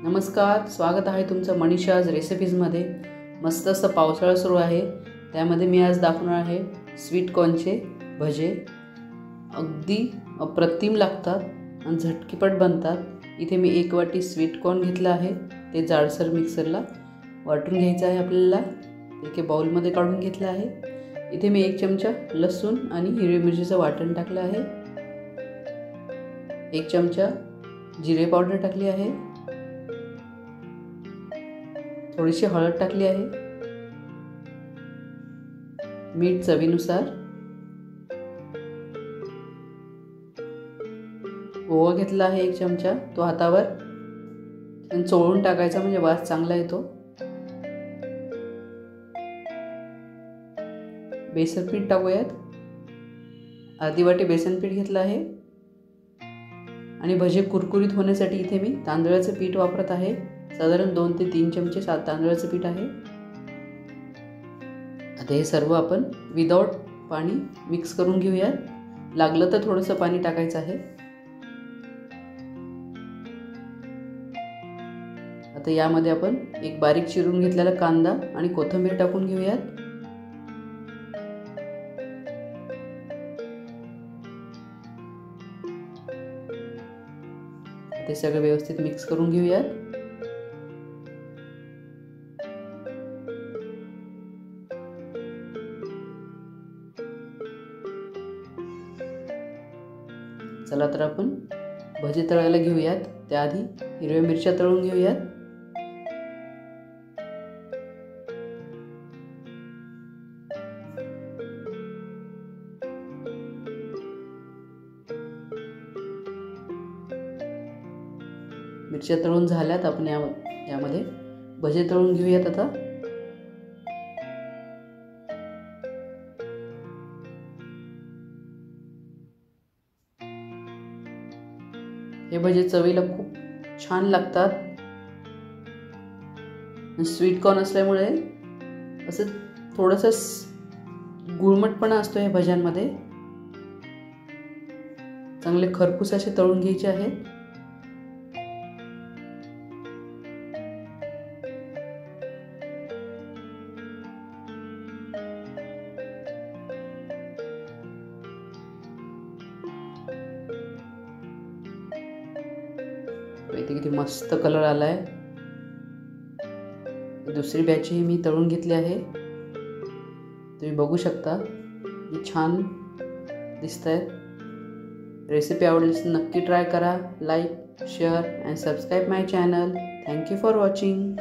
नमस्कार, स्वागत आहे तुमचं मनीषाज रेसिपीजमध्ये। मस्त असं पावसाळा सुरू आहे, त्यामध्ये मी आज दाखवणार आहे स्वीट कॉर्नचे भजे। अगदी अप्रतिम लागतात आणि झटकीपट बनतात। इथे मी 1 वाटी स्वीट कॉर्न घेतला आहे, ते जाडसर मिक्सरला वाटून घ्यायचं आहे आपल्याला। एके बाउलमध्ये काढून घेतलं आहे। इथे मी 1 चमचा लसूण आणि हिरवी मिरचीचं वाटण टाकलं आहे। 1 चमचा जिरे पावडर टाकली आहे। थोडीशी हळद टाकली आहे। मीठ चवीनुसार। ओवा घेतला आहे 1 चमचा, तो हातावर चोळून टाकायचा म्हणजे वास चांगला येतो। बेसन पीठ टाकूयात। अर्धी वाटी बेसन पीठ घेतलं आहे आणि भजे कुरकुरीत होण्यासाठी इथे मी तांदळाचं पीठ वापरत आहे। साधारण 2 ते 3 चमचे तांदळाचं पीठ आहे। आता हे सर्व आपण विदाउट पाणी मिक्स करून घेऊयात। लागलं तर थोडंसं पाणी टाकायचं आहे। आता यामध्ये आपण एक बारीक चिरून घेतलेला कांदा आणि कोथिंबीर टाकून घेऊयात। ते सगळं व्यवस्थित मिक्स करून घेऊयात। चला तर आपण भजी तळायला घेऊयात। त्याआधी हिरव्या मिरच्या तळून घेऊयात। मिरच्या तळून झाल्यात, आपण यामध्ये भजे तळून घेऊयात। आता हे भजे चवीला खूप छान लागतात। स्वीट कॉर्न असल्यामुळे असं थोडंसं गुळमटपणा असतो या भज्यांमध्ये। चांगले खरपूस असे तळून घ्यायचे आहेत। इथे किती मस्त कलर आलाय। दुसरी बॅच ही मी तळून घेतली आहे, तुम्ही बघू शकता छान दिसतायत। रेसिपी आवडल्यास नक्की ट्राय करा। Like, share and subscribe my channel. Thank you for watching.